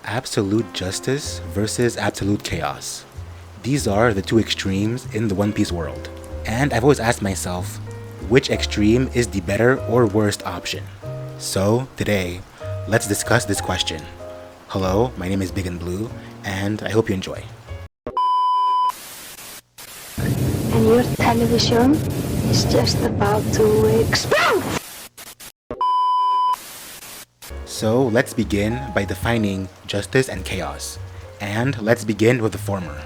Absolute justice versus absolute chaos. These are the two extremes in the One Piece world. And I've always asked myself, which extreme is the better or worst option? So, today, let's discuss this question. Hello, my name is Big&Blue, and I hope you enjoy. And your television is just about to explode! So let's begin by defining justice and chaos. And let's begin with the former.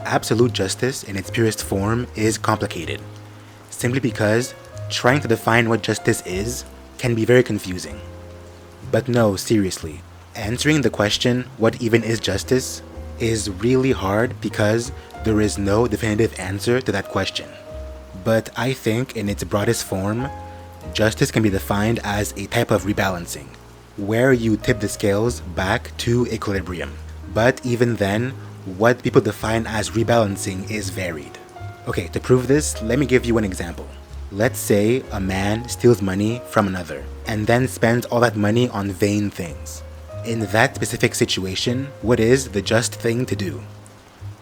Absolute justice in its purest form is complicated, simply because trying to define what justice is can be very confusing. But no, seriously, answering the question, what even is justice, is really hard because there is no definitive answer to that question. But I think in its broadest form, justice can be defined as a type of rebalancing, where you tip the scales back to equilibrium. But even then, what people define as rebalancing is varied. Okay, to prove this, let me give you an example. Let's say a man steals money from another and then spends all that money on vain things. In that specific situation, what is the just thing to do?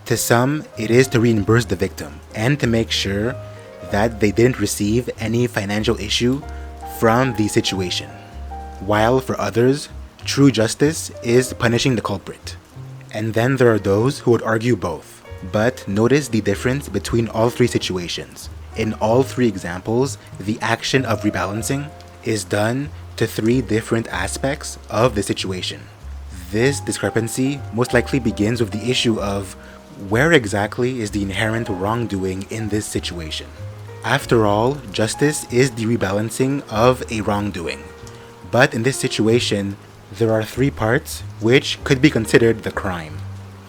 To some, it is to reimburse the victim and to make sure that they didn't receive any financial issue from the situation. While for others, true justice is punishing the culprit. And then there are those who would argue both. But notice the difference between all three situations. In all three examples, the action of rebalancing is done to three different aspects of the situation. This discrepancy most likely begins with the issue of where exactly is the inherent wrongdoing in this situation. After all, justice is the rebalancing of a wrongdoing. But in this situation, there are three parts which could be considered the crime.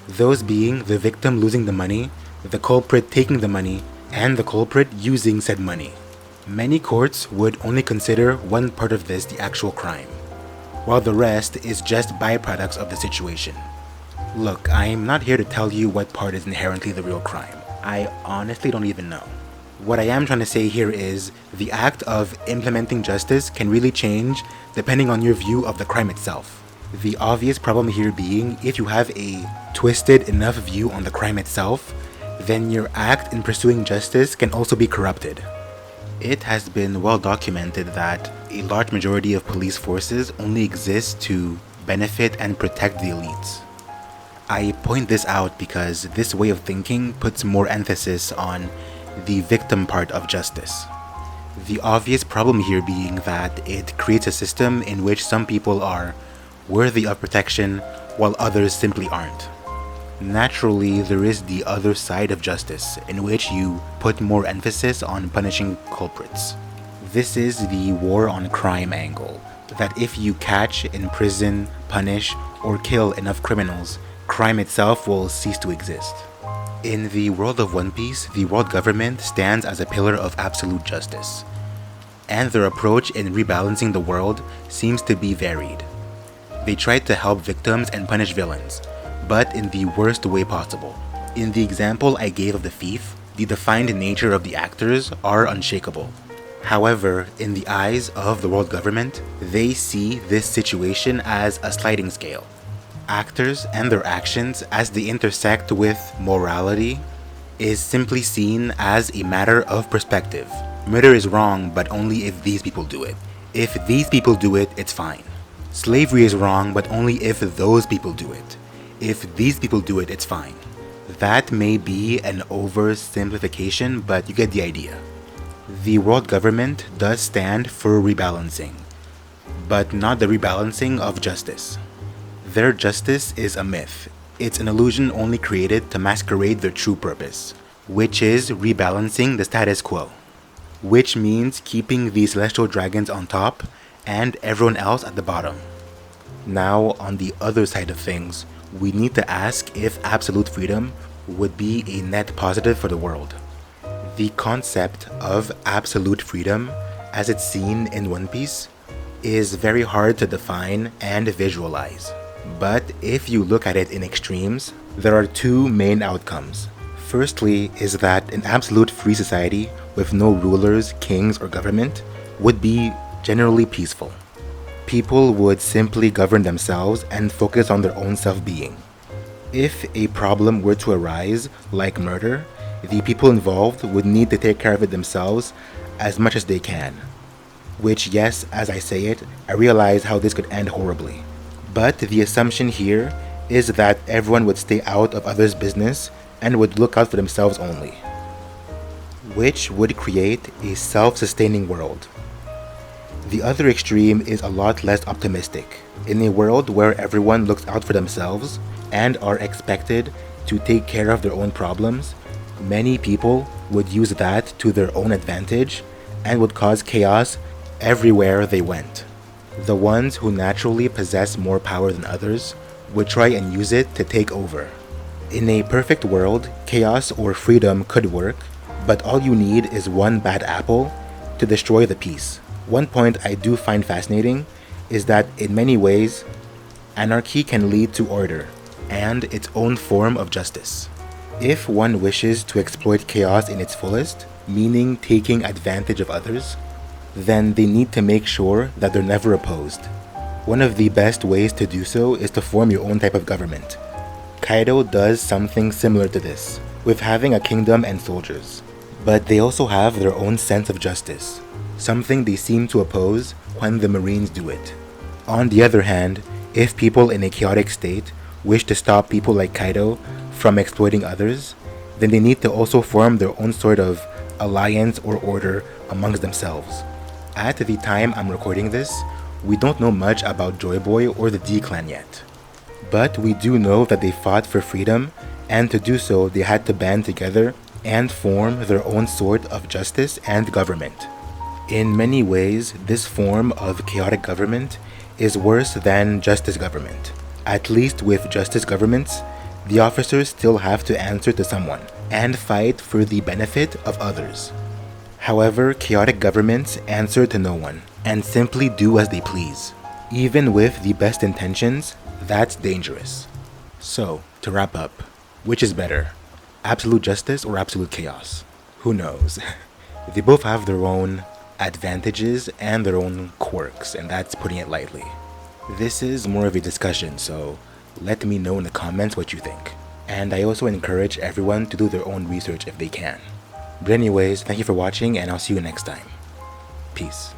Those being the victim losing the money, the culprit taking the money, and the culprit using said money. Many courts would only consider one part of this the actual crime, while the rest is just byproducts of the situation. Look, I'm not here to tell you what part is inherently the real crime. I honestly don't even know. What I am trying to say here is the act of implementing justice can really change depending on your view of the crime itself. The obvious problem here being if you have a twisted enough view on the crime itself, then your act in pursuing justice can also be corrupted. It has been well documented that a large majority of police forces only exist to benefit and protect the elites. I point this out because this way of thinking puts more emphasis on the victim part of justice. The obvious problem here being that it creates a system in which some people are worthy of protection while others simply aren't. Naturally, there is the other side of justice, in which you put more emphasis on punishing culprits. This is the war on crime angle, that if you catch, imprison, punish, or kill enough criminals, crime itself will cease to exist. In the world of One Piece, the world government stands as a pillar of absolute justice, and their approach in rebalancing the world seems to be varied. They try to help victims and punish villains, but in the worst way possible. In the example I gave of the thief, the defined nature of the actors are unshakable. However, in the eyes of the world government, they see this situation as a sliding scale. Actors and their actions as they intersect with morality is simply seen as a matter of perspective. Murder is wrong, but only if these people do it. If these people do it, it's fine. Slavery is wrong, but only if those people do it. If these people do it, it's fine. That may be an oversimplification, but you get the idea. The world government does stand for rebalancing, but not the rebalancing of justice. Their justice is a myth. It's an illusion only created to masquerade their true purpose, which is rebalancing the status quo, which means keeping the celestial dragons on top and everyone else at the bottom. Now, on the other side of things, we need to ask if absolute freedom would be a net positive for the world. The concept of absolute freedom, as it's seen in One Piece, is very hard to define and visualize. But if you look at it in extremes, there are two main outcomes. Firstly is that an absolute free society with no rulers, kings, or government would be generally peaceful. people would simply govern themselves and focus on their own self-being. If a problem were to arise, like murder, the people involved would need to take care of it themselves as much as they can. Which, yes, as I say it, I realize how this could end horribly. But the assumption here is that everyone would stay out of others' business and would look out for themselves only, which would create a self-sustaining world. The other extreme is a lot less optimistic. In a world where everyone looks out for themselves and are expected to take care of their own problems, many people would use that to their own advantage and would cause chaos everywhere they went. The ones who naturally possess more power than others would try and use it to take over. In a perfect world, chaos or freedom could work, but all you need is one bad apple to destroy the peace. One point I do find fascinating is that in many ways, anarchy can lead to order and its own form of justice. If one wishes to exploit chaos in its fullest, meaning taking advantage of others, then they need to make sure that they're never opposed. One of the best ways to do so is to form your own type of government. Kaido does something similar to this, with having a kingdom and soldiers. But they also have their own sense of justice, something they seem to oppose when the Marines do it. On the other hand, if people in a chaotic state wish to stop people like Kaido from exploiting others, then they need to also form their own sort of alliance or order amongst themselves. At the time I'm recording this, we don't know much about Joy Boy or the D-Clan yet. But we do know that they fought for freedom, and to do so they had to band together and form their own sort of justice and government. In many ways, this form of chaotic government is worse than justice government. At least with justice governments, the officers still have to answer to someone and fight for the benefit of others. However, chaotic governments answer to no one and simply do as they please. Even with the best intentions, that's dangerous. So, to wrap up, which is better? Absolute justice or absolute chaos? Who knows? They both have their own advantages and their own quirks, and that's putting it lightly. This is more of a discussion, so let me know in the comments what you think. And I also encourage everyone to do their own research if they can. But anyways, thank you for watching, and I'll see you next time. Peace.